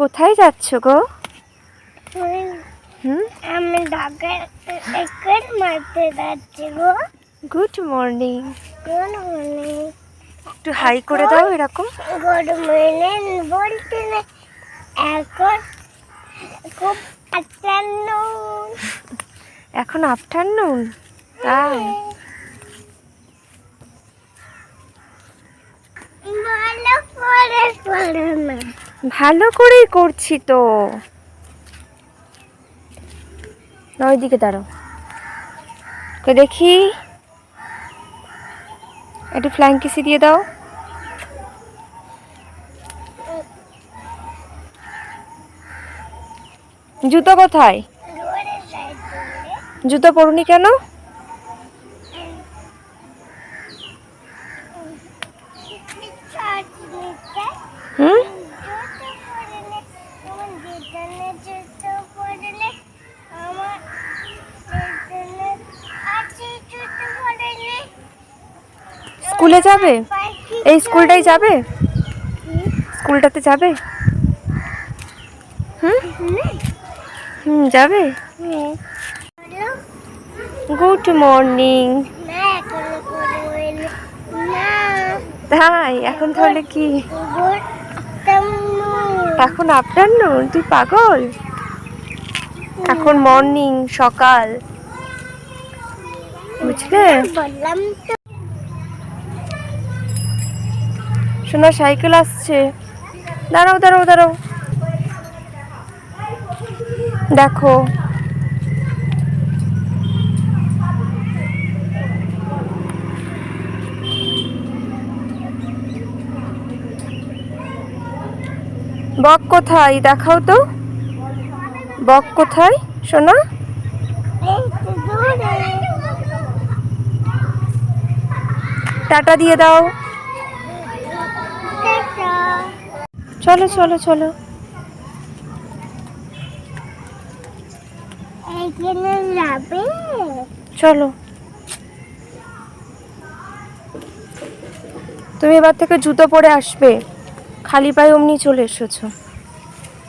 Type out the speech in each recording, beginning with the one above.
কোথায় যাচ্ছ গো? আমি ঢাকায় একবার মারতে যাচ্ছি গো। Good morning. Good morning. একটু হাই করে দাও এরকম। গুড মর্নিং বলতে না, এখন খুব আফটারনুন। এখন আফটারনুন? তাই? ভালো করে করো না। ভালো করেই করছি তো। না ওইদিকে দাঁড়াও, দেখি একটু ফ্ল্যাং কিসি দিয়ে দাও। জুতো কোথায়? জুতো পরুনি কেন? হুম, স্কুলে যাবে? এই স্কুলটাই যাবে? স্কুলটাতে যাবে? হুম, যাবে। Good morning. তাই? এখন তাহলে কি? এখন আফটারনুন? তুই পাগল। এখন মর্নিং, সকাল, বুঝলে? বললাম তো। শোনা সাইকেল আসছে। দাঁড়াও দাঁড়াও দাঁড়াও, দেখো। বক কোথায়? দেখাও তো, বক কোথায় শোনা? টাটা দিয়ে দাও। চলো চলো চলো। চলো, তুমি এবার থেকে জুতো পরে আসবে, খালি পায়ে অমনি চলে এসেছো।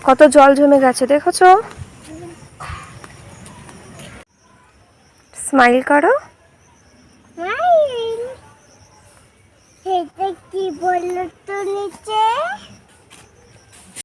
কত জল জমে গেছে দেখেছো? স্মাইল করো। এটা কি বললো তো নিচে?